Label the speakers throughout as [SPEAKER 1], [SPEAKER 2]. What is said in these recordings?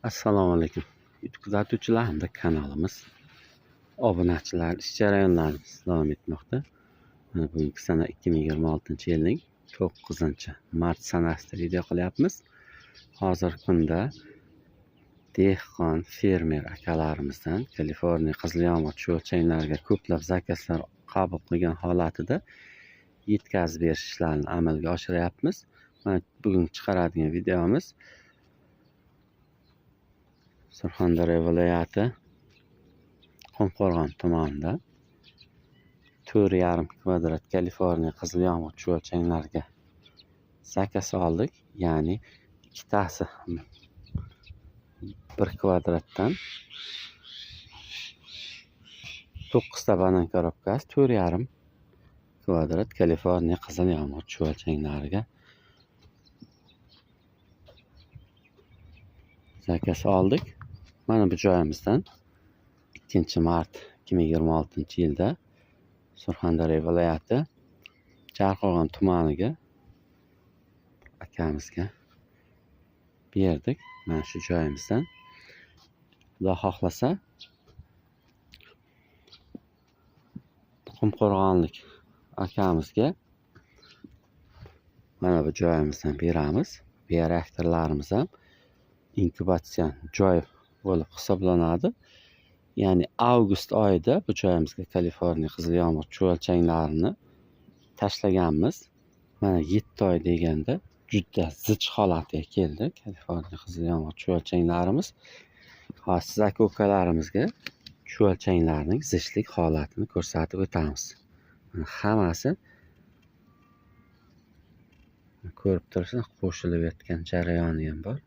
[SPEAKER 1] Assalomu alaykum. Kuzatuvchilar hamda kanalimiz obunachilar ish jarayonlarimiz davom etmoqda. Bugungi sana 2026-yilning 9-mart sanasida video qilyapmiz. Hozirgi kunda dehqon, fermer akalarimizdan Kaliforniya qizilyomoq cho'lchaynlarga ko'plab zakazlar qabul qilgan holatida yetkazib berish ishlarini amalga oshiryapmiz. Bugun chiqaradigan videomiz Surxondaryo viloyati Qumqo'rg'on tumanida 4,5 kvadrat Kaliforniya qizilyomoq cho'lchaynlarga zakaz oldik. Ya'ni ikkitasi 1 kvadratdan 9 ta banan korobkasi 4,5 kvadrat Kaliforniya qizilyomoq cho'lchaynlariga zakaz oldik. Mana bu joyimizdan 2-mart 2026-yilda Surxondaryo viloyati Jarqo'rg'on tumaniga akamizga berdik. Mana shu joyimizdan Xudo xohlasa Qumqo'rg'onlik akamizga mana bu joyimizdan beramiz. Reaktorlarimiz ham inkubatsiya joy bo'lib hisoblanadi. Ya'ni avgust oyida bu joyimizga Kaliforniya qizilyomoq cho'lchanlarini tashlaganmiz. Mana 7 oy deganda juda zich holatiga keldi Kaliforniya qizilyomoq cho'lchanlarimiz. Hozir siz aka-ukalarimizga cho'lchaynlarning zichlik holatini ko'rsatib o'tamiz. Hammasi ko'rib turibsiz, qo'shilib yotgan jarayoni ham bor.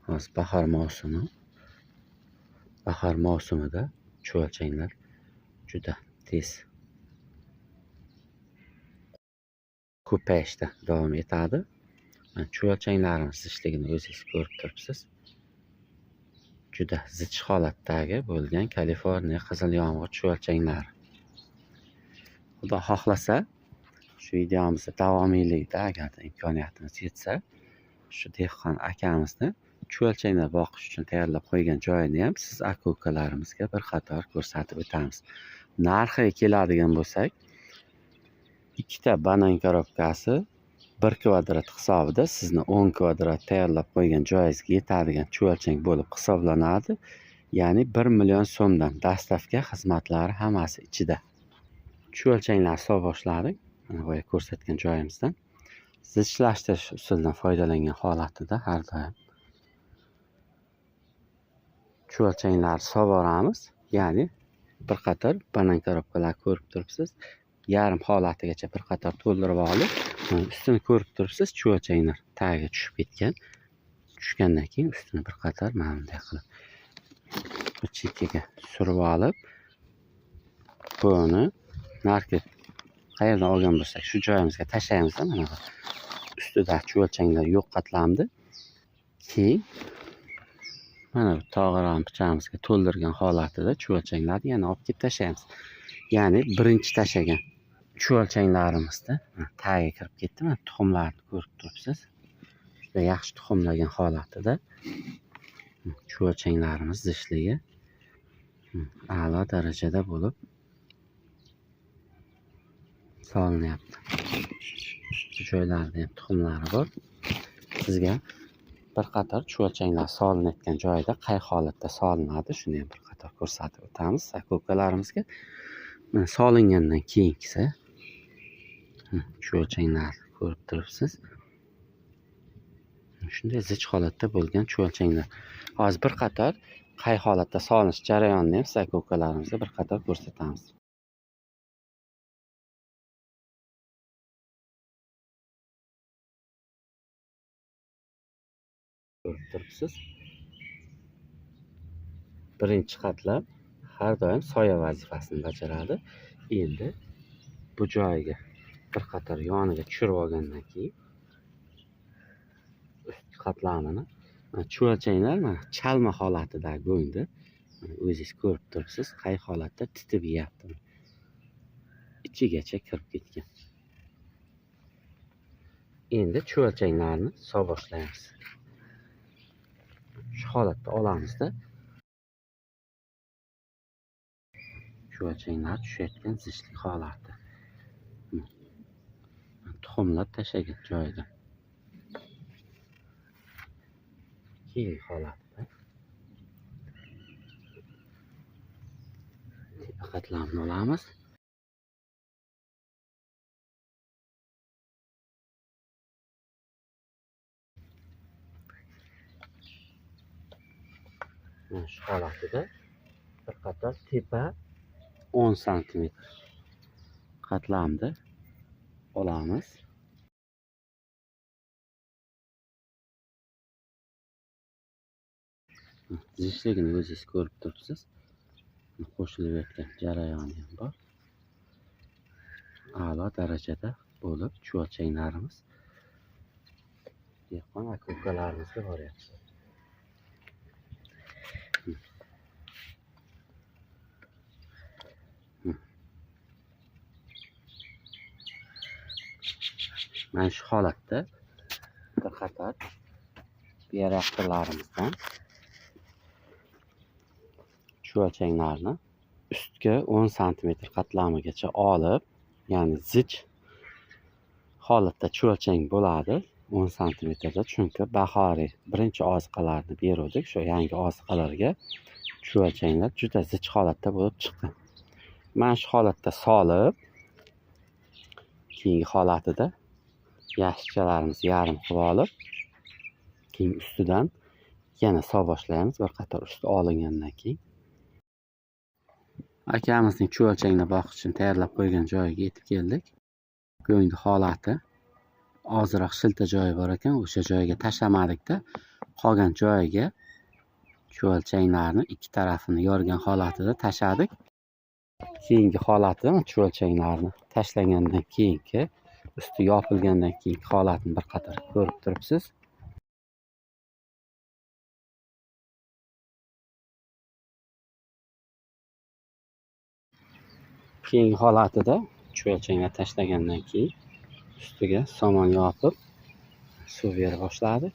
[SPEAKER 1] Hozir bahor mavsumi. Bahor mavsumida cho'lchanglar juda tez ko'payishda davom etadi. Cho'lchanglarimiz zichligini o'zingiz ko'rib turibsiz. Juda zich holatdagi bo'lgan Kaliforniya qizilyomoq cho'lchanglari. Xudo xohlasa shu videomizda davomiylikda agar imkoniyatimiz yetsa, shu dehqon akamizni cho'lchanglar boqish uchun tayyorlab qo'ygan joyini ham siz aka-ukalarimizga bir qator ko'rsatib o'tamiz. Narxiga keladigan bo'lsak, 2 ta banan korobkasi 1 kvadrat hisobida sizni 10 kvadrat tayyorlab qo'ygan joyingizga yetadigan cho'lchang bo'lib hisoblanadi. Ya'ni 1 million so'mdan dastavka xizmatlari hammasi ichida. Cho'lchanglar sol boshladik. Mana bu ko'rsatgan joyimizdan zichlashtirish usulidan foydalangan holatida har doim cho'lchanglar sug'oramiz. Ya'ni bir qator banan korobkalar ko'rib turibsiz. Yarim holatigacha bir qator to'ldirib olib, ustini ko'rib turibsiz, cho'lchanglar tagiga tushib ketgan. Tushgandan keyin ustini bir qator mana bunday qilib bu chekkaga surib olib, buni narxi qayerdan olgan bo'lsak, shu joyimizga tashlaymiz. Mana bu ustida cho'lchanglar yo'q qatlamdi. Keyin mana bu tog'aron pichog'imizga to'ldirgan holatida cho'lchanglarni yana olib kelib tashlaymiz. Ya'ni birinchi tashagan cho'lchanglarimizda tagiga kirib ketdi. Mana tuxumlarni ko'rib turibsiz. Juda yaxshi tuxumlagan holatida cho'lchanglarimiz zichligi a'lo darajada bo'lib solinyapti. Shu joylarda ham tuxumlari bor. Sizga bir qator cho'lchanglar solinayotgan joyda qay holatda solinadi, shuni ham bir qator ko'rsatib o'tamiz aka-ukalarimizga. Solingandan keyingisi cho'lchanglar ko'rib turibsiz. Shunday zich holatda bo'lgan cho'lchanglar. Hozir bir qator qay holatda solinish jarayonini ham siz aka-ukalarimizga bir qator ko'rsatamiz. Ko'rib turibsiz. Birinchi qatlab har doim soya vazifasini bajaradi. Endi bu joyiga bir qator yoniga tushirib olgandan keyin ustki qatlamini cho'lchanglar mana chalma holatida go'ngda o'zingiz ko'rib turibsiz, qay holatda titib yeyapti. Ichigacha kirib ketgan. Endi cho'lchanglarni sol boshlaymiz. holatda olamizda. Chuvalchanglar tushayotgan zichlik holati. Tuxumlar tashlagan joyida. Keyingi holatda tepa qatlamni olamiz. Shu holatida bir qator tepa 10 cm qatlamni olamiz. Zichligini o'zingiz ko'rib turibsiz. Qo'shilib o'tgan jarayoni ham bor. A'lo darajada bo'lib chuvalchanglarimiz dehqon aka-ukalarimizga boryapti. Mana shu holatda bir qator buyraklarımizdan chuvalchanglarni ustga 10 cm qatlamigacha olib, ya'ni zich holatda chuvalchang bo'ladi 10 cm da, chunki bahoriy birinchi oziqalarni berdik, shu yangi oziqalarga chuvalchanglar juda zich holatda bo'lib chiqdi. Mana shu holatda solib, keyingi holatida yashikchalarimizni yarim qilib olib, keyin ustidan yana sol boshlaymiz. Bir qator usti olingandan keyin akamizning chuvalchanglar boqichini tayyorlab qo'ygan joyiga yetib keldik. Bugungi holati ozroq shilta joyi bor ekan, o'sha joyiga tashlamadik-da, qolgan joyiga chuvalchanglarni ikki tarafini yorgan holatida tashladik. Keyingi holati chuvalchanglarni tashlagandan keyingi, usti yopilgandan keyingi holatni bir qator ko'rib turibsiz. Keyingi holatida chuvalchanglar tashlagandan keyin ustiga somon yopib suv bera boshladi.